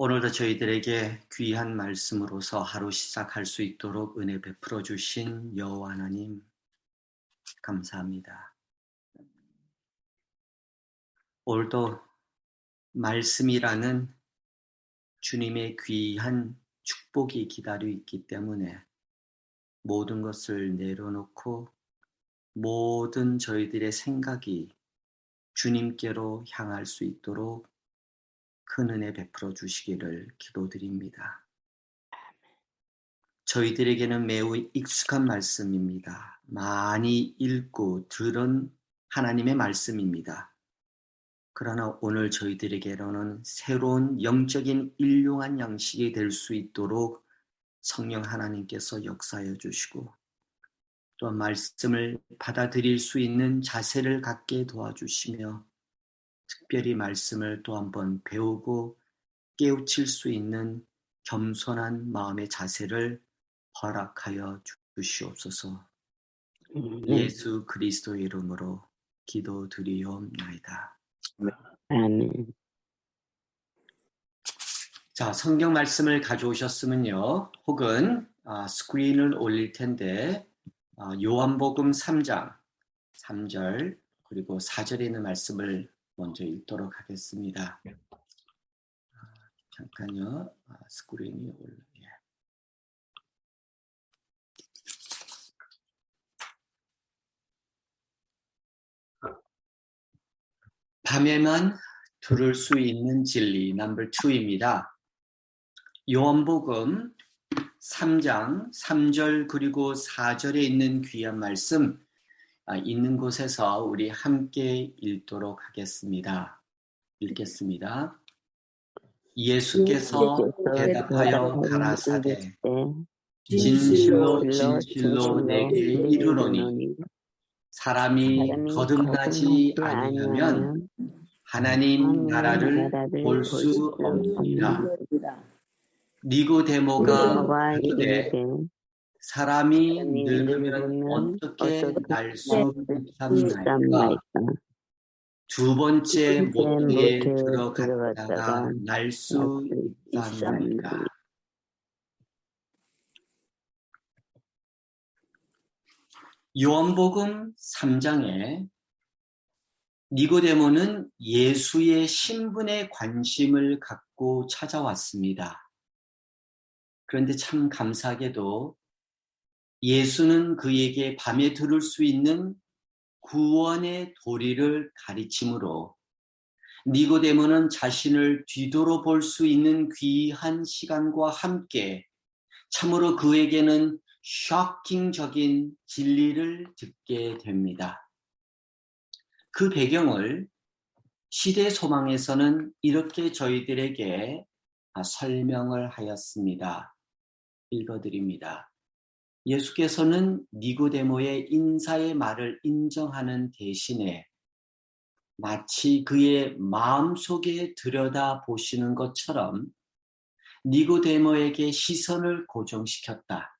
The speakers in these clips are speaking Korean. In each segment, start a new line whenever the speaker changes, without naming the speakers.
오늘도 저희들에게 귀한 말씀으로서 하루 시작할 수 있도록 은혜 베풀어 주신 여호와 하나님 감사합니다. 오늘도 말씀이라는 주님의 귀한 축복이 기다려 있기 때문에 모든 것을 내려놓고 모든 저희들의 생각이 주님께로 향할 수 있도록 큰 은혜 베풀어 주시기를 기도드립니다. 저희들에게는 매우 익숙한 말씀입니다. 많이 읽고 들은 하나님의 말씀입니다. 그러나 오늘 저희들에게로는 새로운 영적인 일용한 양식이 될 수 있도록 성령 하나님께서 역사해 주시고 또한 말씀을 받아들일 수 있는 자세를 갖게 도와주시며 특별히 말씀을 또 한번 배우고 깨우칠 수 있는 겸손한 마음의 자세를 허락하여 주시옵소서. 예수 그리스도의 이름으로 기도드리옵나이다.
아멘.
자, 성경 말씀을 가져오셨으면요. 혹은 스크린을 올릴 텐데 요한복음 3장 3절 그리고 4절에 있는 말씀을 먼저 읽도록 하겠습니다. 잠깐요. 스크린이 올라요. 밤에만 들을 수 있는 진리 넘버 2입니다. 요한복음 3장 3절 그리고 4절에 있는 귀한 말씀 있는 곳에서 우리 함께 읽도록 하겠습니다. 읽겠습니다. 예수께서 대답하여 가라사대 진실로 진실로 내게 이르노니 사람이 거듭나지 아니하면 하나님 나라를 볼 수 없느니라. 니고데모가 이르되 사람이 늙으면 어떻게 날 수 있겠나이까? 두 번째 모태에 들어갔다가 날 수 있겠나이까? 요한복음 3장에 니고데모는 예수의 신분에 관심을 갖고 찾아왔습니다. 그런데 참 감사하게도 예수는 그에게 밤에 들을 수 있는 구원의 도리를 가르치므로 니고데모는 자신을 뒤돌아볼 수 있는 귀한 시간과 함께 참으로 그에게는 쇼킹적인 진리를 듣게 됩니다. 그 배경을 시대소망에서는 이렇게 저희들에게 설명을 하였습니다. 읽어드립니다. 예수께서는 니고데모의 인사의 말을 인정하는 대신에 마치 그의 마음속에 들여다보시는 것처럼 니고데모에게 시선을 고정시켰다.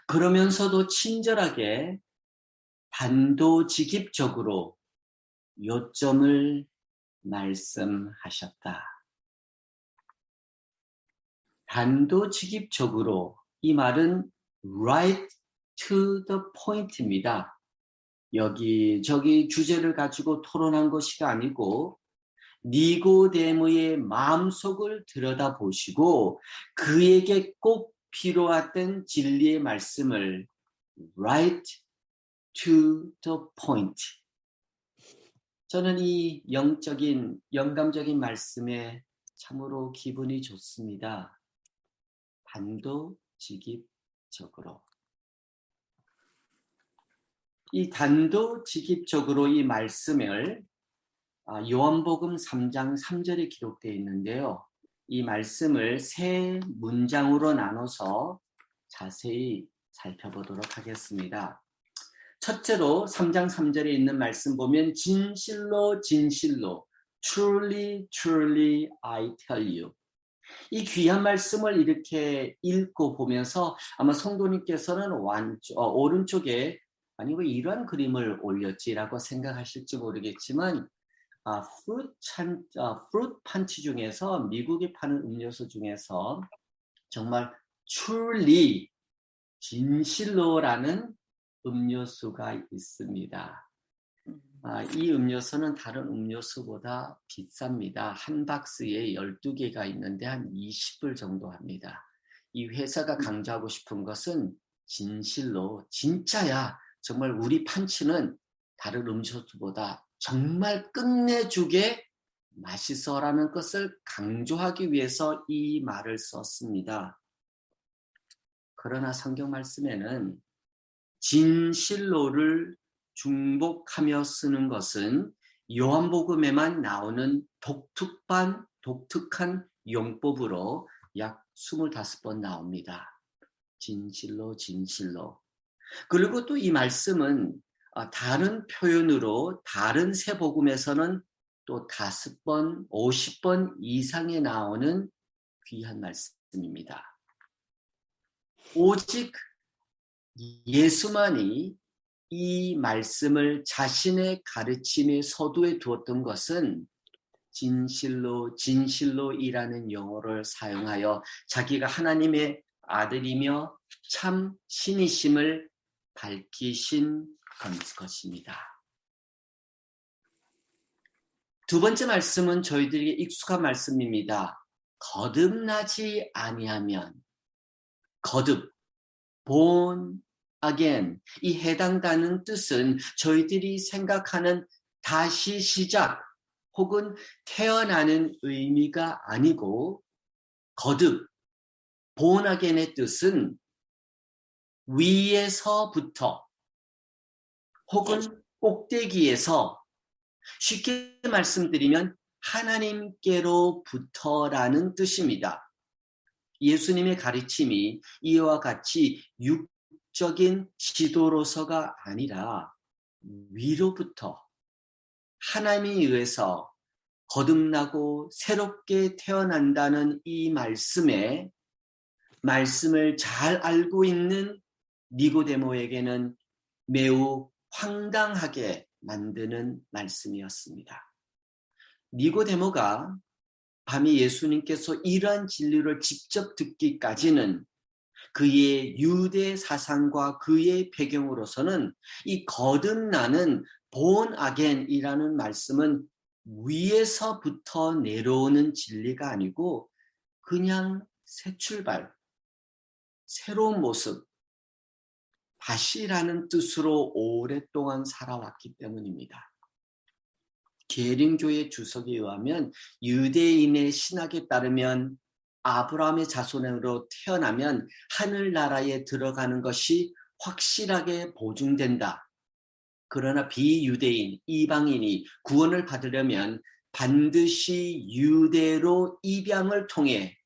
그러면서도 친절하게 단도직입적으로 요점을 말씀하셨다. 단도직입적으로 이 말은 right to the point입니다. 여기저기 주제를 가지고 토론한 것이 아니고 니고데모의 마음속을 들여다보시고 그에게 꼭 필요했던 진리의 말씀을 right to the point. 저는 이 영적인 영감적인 말씀에 참으로 기분이 좋습니다. 단도직입적으로. 이 단도직입적으로 이 말씀을 요한복음 3장 3절에 기록되어 있는데요. 이 말씀을 세 문장으로 나눠서 자세히 살펴보도록 하겠습니다. 첫째로 3장 3절에 있는 말씀 보면 진실로 진실로 truly truly I tell you. 이 귀한 말씀을 이렇게 읽고 보면서 아마 성도님께서는 오른쪽에 아니 왜 이런 그림을 올렸지라고 생각하실지 모르겠지만 프루트 판치 중에서 미국에 파는 음료수 중에서 정말 truly 진실로라는 음료수가 있습니다. 이 음료수는 다른 음료수보다 비쌉니다. 한 박스에 12개가 있는데 한 20불 정도 합니다. 이 회사가 강조하고 싶은 것은 진실로, 진짜야. 정말 우리 판치는 다른 음료수보다 정말 끝내주게 맛있어라는 것을 강조하기 위해서 이 말을 썼습니다. 그러나 성경 말씀에는 진실로를 중복하며 쓰는 것은 요한복음에만 나오는 독특한 용법으로 약 25번 나옵니다. 진실로, 진실로. 그리고 또 이 말씀은 다른 표현으로 다른 세 복음에서는 또 5번, 50번 이상에 나오는 귀한 말씀입니다. 오직 예수만이 이 말씀을 자신의 가르침의 서두에 두었던 것은 진실로, 진실로이라는 용어를 사용하여 자기가 하나님의 아들이며 참 신이심을 밝히신 것입니다. 두 번째 말씀은 저희들에게 익숙한 말씀입니다. 거듭나지 아니하면, 거듭, born again. 이 해당되는 뜻은 저희들이 생각하는 다시 시작 혹은 태어나는 의미가 아니고 거듭, born again의 뜻은 위에서부터 혹은 꼭대기에서 쉽게 말씀드리면 하나님께로부터라는 뜻입니다. 예수님의 가르침이 이와 같이 육적인 지도로서가 아니라 위로부터 하나님에 의해서 거듭나고 새롭게 태어난다는 이 말씀을 잘 알고 있는 니고데모에게는 매우 황당하게 만드는 말씀이었습니다. 니고데모가 밤에 예수님께서 이러한 진리를 직접 듣기까지는 그의 유대 사상과 그의 배경으로서는 이 거듭나는 born again이라는 말씀은 위에서부터 내려오는 진리가 아니고 그냥 새 출발, 새로운 모습, 다시라는 뜻으로 오랫동안 살아왔기 때문입니다. 계린교회 주석에 의하면 유대인의 신학에 따르면 아브라함의 자손으로 태어나면 하늘나라에 들어가는 것이 확실하게 보증된다. 그러나 비유대인, 이방인이 구원을 받으려면 반드시 유대로 입양을 통해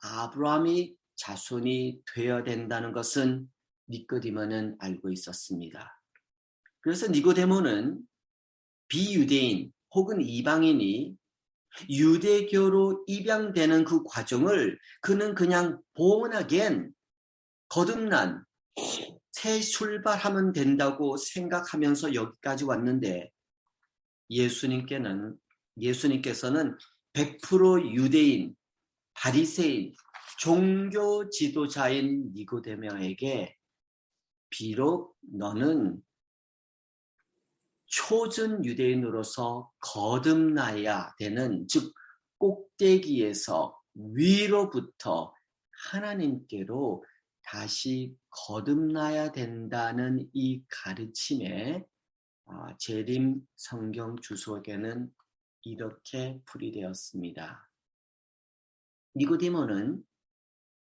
아브라함의 자손이 되어야 된다는 것은 니고데모는 알고 있었습니다. 그래서 니고데모는 비유대인 혹은 이방인이 유대교로 입양되는 그 과정을 그는 그냥 born again, 거듭난, 새 출발하면 된다고 생각하면서 여기까지 왔는데 예수님께서는 100% 유대인, 바리새인, 종교 지도자인 니고데모에게 비록 너는 초전 유대인으로서 거듭나야 되는, 즉 꼭대기에서 위로부터 하나님께로 다시 거듭나야 된다는 이 가르침에 재림 성경 주석에는 이렇게 풀이되었습니다. 니고데모는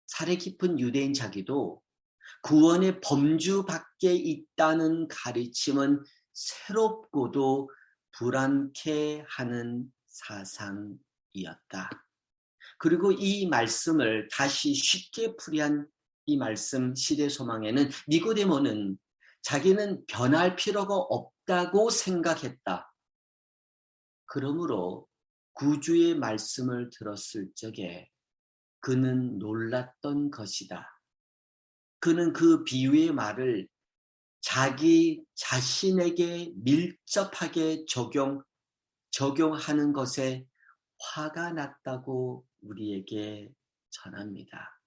살에 깊은 유대인 자기도 구원의 범주 밖에 있다는 가르침은 새롭고도 불안케 하는 사상이었다. 그리고 이 말씀을 다시 쉽게 풀이한 이 말씀 시대소망에는 니고데모는 자기는 변할 필요가 없다고 생각했다. 그러므로 구주의 말씀을 들었을 적에 그는 놀랐던 것이다. 그는 그 비유의 말을 자기 자신에게 밀접하게 적용하였던 적용하는 것에 화가 났다고 우리에게 전합니다.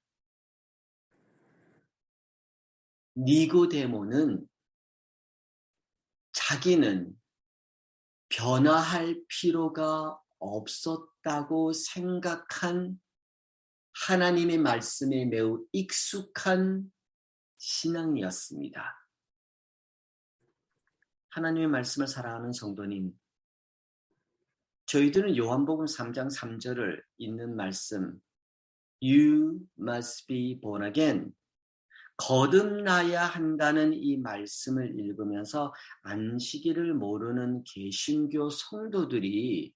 니고데모는 자기는 변화할 필요가 없었다고 생각한 하나님의 말씀에 매우 익숙한 신앙이었습니다. 하나님의 말씀을 사랑하는 성도님, 저희들은 요한복음 3장 3절을 읽는 말씀 You must be born again, 거듭나야 한다는 이 말씀을 읽으면서 안식일을 모르는 개신교 성도들이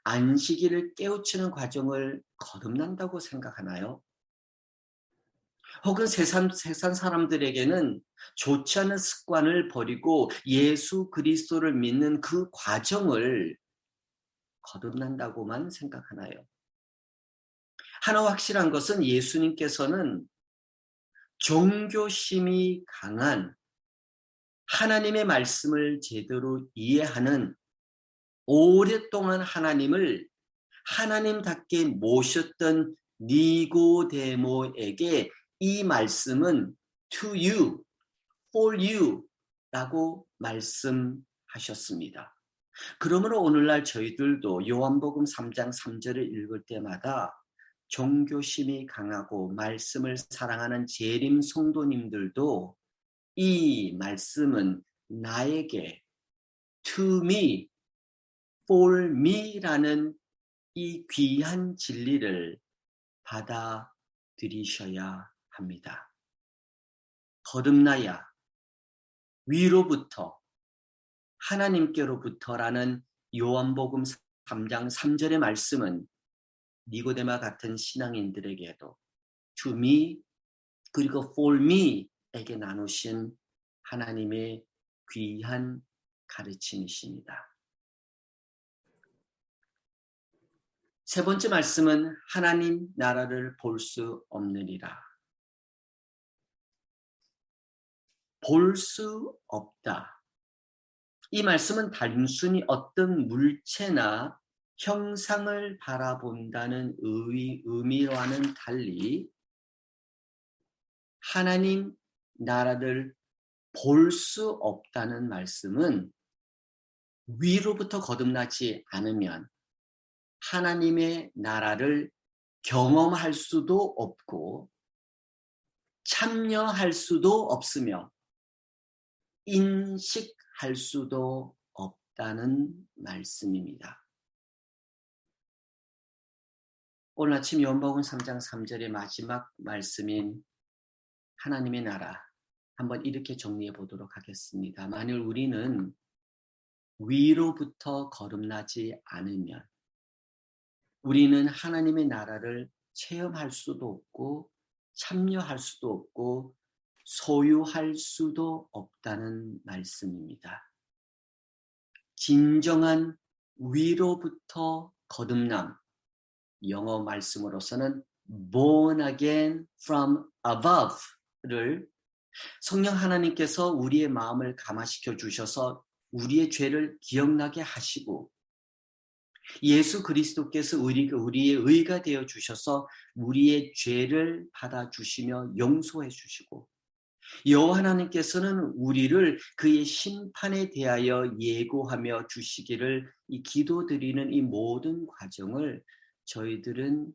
안식일을 깨우치는 과정을 거듭난다고 생각하나요? 혹은 세상 사람들에게는 좋지 않은 습관을 버리고 예수 그리스도를 믿는 그 과정을 거듭난다고만 생각하나요? 하나 확실한 것은 예수님께서는 종교심이 강한 하나님의 말씀을 제대로 이해하는 오랫동안 하나님을 하나님답게 모셨던 니고데모에게 이 말씀은 to you, for you 라고 말씀하셨습니다. 그러므로 오늘날 저희들도 요한복음 3장 3절을 읽을 때마다 종교심이 강하고 말씀을 사랑하는 재림 성도님들도 이 말씀은 나에게 to me, for me라는 이 귀한 진리를 받아들이셔야 합니다. 거듭나야 위로부터 하나님께로부터라는 요한복음 3장 3절의 말씀은 니고데마 같은 신앙인들에게도 to me 그리고 for me에게 나누신 하나님의 귀한 가르침이십니다. 세 번째 말씀은 하나님 나라를 볼 수 없느니라. 볼 수 없다. 이 말씀은 단순히 어떤 물체나 형상을 바라본다는 의미와는 달리 하나님 나라를 볼 수 없다는 말씀은 위로부터 거듭나지 않으면 하나님의 나라를 경험할 수도 없고 참여할 수도 없으며 인식할 수도 없다는 말씀입니다. 오늘 아침 요한복음 3장 3절의 마지막 말씀인 하나님의 나라, 한번 이렇게 정리해 보도록 하겠습니다. 만일 우리는 위로부터 거듭나지 않으면 우리는 하나님의 나라를 체험할 수도 없고 참여할 수도 없고 소유할 수도 없다는 말씀입니다. 진정한 위로부터 거듭남, 영어 말씀으로서는 born again from above를 성령 하나님께서 우리의 마음을 감화시켜 주셔서 우리의 죄를 기억나게 하시고 예수 그리스도께서 우리의 의가 되어 주셔서 우리의 죄를 받아주시며 용서해 주시고 여호와 하나님께서는 우리를 그의 심판에 대하여 예고하며 주시기를 이 기도드리는 이 모든 과정을 저희들은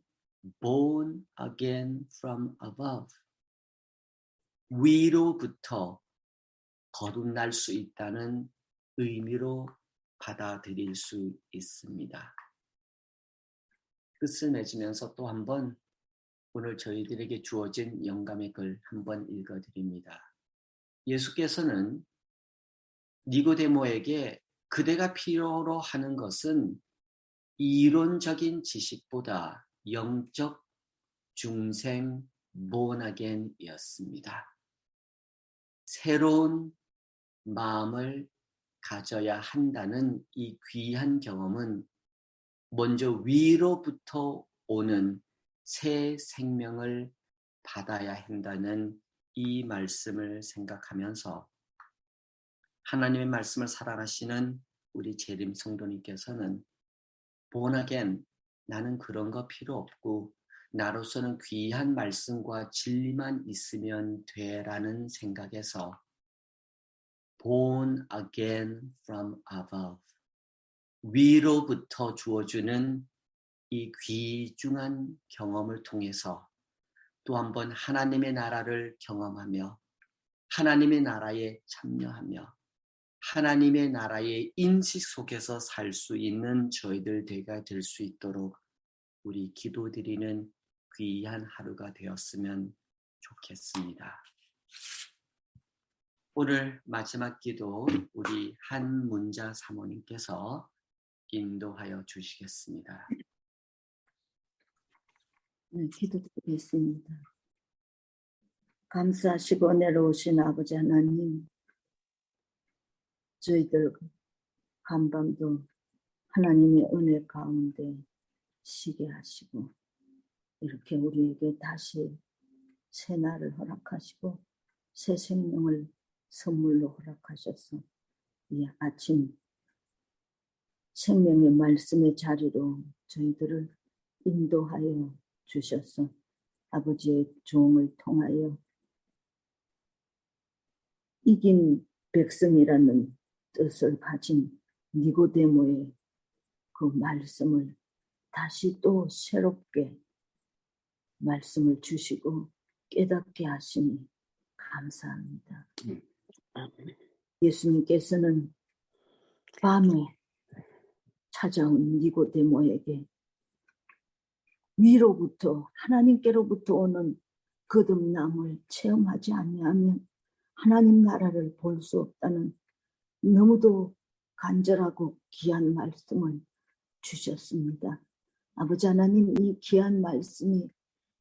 born again from above, 위로부터 거듭날 수 있다는 의미로 받아들일 수 있습니다. 끝을 맺으면서 또 한번 오늘 저희들에게 주어진 영감의 글 한번 읽어드립니다. 예수께서는 니고데모에게 그대가 필요로 하는 것은 이론적인 지식보다 영적 중생 born-again이었습니다. 새로운 마음을 가져야 한다는 이 귀한 경험은 먼저 위로부터 오는 새 생명을 받아야 한다는 이 말씀을 생각하면서 하나님의 말씀을 사랑하시는 우리 재림 성도님께서는 born again, 나는 그런 거 필요 없고 나로서는 귀한 말씀과 진리만 있으면 돼라는 생각에서 born again from above, 위로부터 주어주는 이 귀중한 경험을 통해서 또 한 번 하나님의 나라를 경험하며 하나님의 나라에 참여하며 하나님의 나라의 인식 속에서 살 수 있는 저희들 될 수 있도록 우리 기도드리는 귀한 하루가 되었으면 좋겠습니다. 오늘 마지막 기도 우리 한문자 사모님께서 인도하여 주시겠습니다.
네, 기도드리겠습니다. 감사하시고 내려오신 아버지 하나님, 저희들 간밤도 하나님의 은혜 가운데 쉬게 하시고 이렇게 우리에게 다시 새 날을 허락하시고 새 생명을 선물로 허락하셔서 이 아침 생명의 말씀의 자리로 저희들을 인도하여 주셔서 아버지의 종을 통하여 이긴 백성이라는 뜻을 가진 니고데모의 그 말씀을 다시 또 새롭게 말씀을 주시고 깨닫게 하시니 감사합니다. 예수님께서는 밤에 찾아온 니고데모에게 위로부터 하나님께로부터 오는 거듭남을 체험하지 아니하면 하나님 나라를 볼 수 없다는 너무도 간절하고 귀한 말씀을 주셨습니다. 아버지 하나님, 이 귀한 말씀이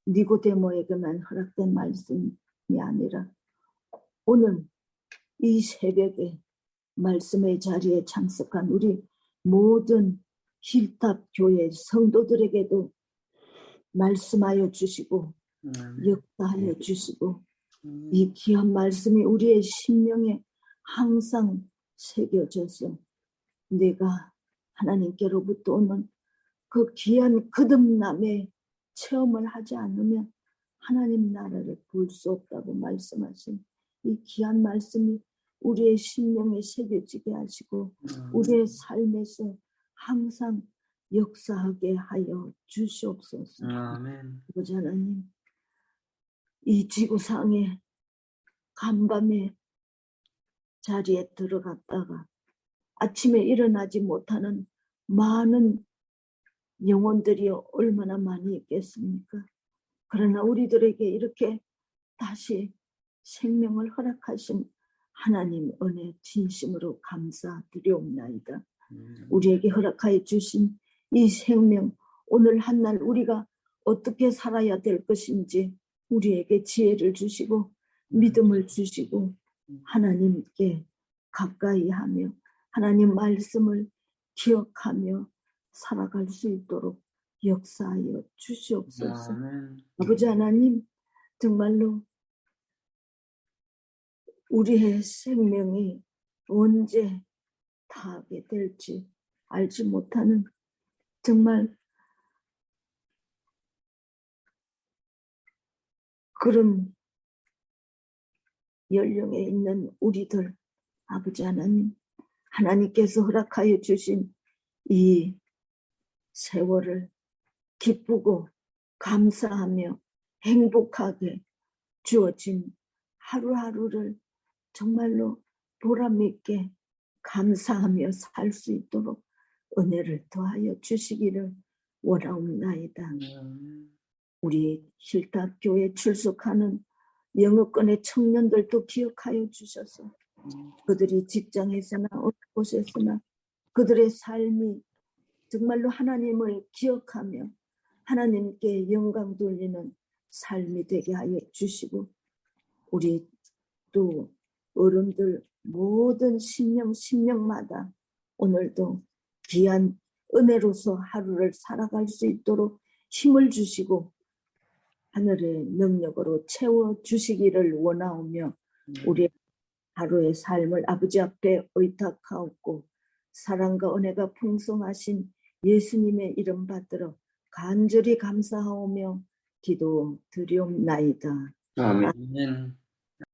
니고데모에게만 허락된 말씀이 아니라 오늘 이 새벽에 말씀의 자리에 참석한 우리 모든 힐탑 교회 성도들에게도 말씀하여 주시고 역사하여 주시고 이 귀한 말씀이 우리의 심령에 항상 새겨져서 내가 하나님께로부터 오는 그 귀한 거듭남의 체험을 하지 않으면 하나님 나라를 볼 수 없다고 말씀하신 이 귀한 말씀이 우리의 심령에 새겨지게 하시고 우리의 삶에서 항상 역사하게 하여 주시옵소서. 아버지 하나님, 이 지구상에 간밤에 자리에 들어갔다가 아침에 일어나지 못하는 많은 영혼들이 얼마나 많이 있겠습니까? 그러나 우리들에게 이렇게 다시 생명을 허락하신 하나님 은혜 진심으로 감사드리옵나이다. 우리에게 허락하여 주신 이 생명, 오늘 한날 우리가 어떻게 살아야 될 것인지 우리에게 지혜를 주시고 믿음을 주시고 하나님께 가까이 하며 하나님 말씀을 기억하며 살아갈 수 있도록 역사하여 주시옵소서. 아버지 하나님, 정말로 우리의 생명이 언제 다하게 될지 알지 못하는 정말 그런 연령에 있는 우리들, 아버지 하나님, 하나님께서 허락하여 주신 이 세월을 기쁘고 감사하며 행복하게 주어진 하루하루를 정말로 보람있게 감사하며 살 수 있도록 은혜를 더하여 주시기를 원하옵나이다. 우리 힐탑 교회에 출석하는 영어권의 청년들도 기억하여 주셔서 그들이 직장에서나 어느 곳에서나 그들의 삶이 정말로 하나님을 기억하며 하나님께 영광 돌리는 삶이 되게 하여 주시고 우리 또 어른들 모든 심령마다 오늘도 귀한 은혜로서 하루를 살아갈 수 있도록 힘을 주시고 하늘의 능력으로 채워주시기를 원하오며 우리 하루의 삶을 아버지 앞에 의탁하옵고 사랑과 은혜가 풍성하신 예수님의 이름 받들어 간절히 감사하오며 기도 드리옵나이다.
아멘.
아멘.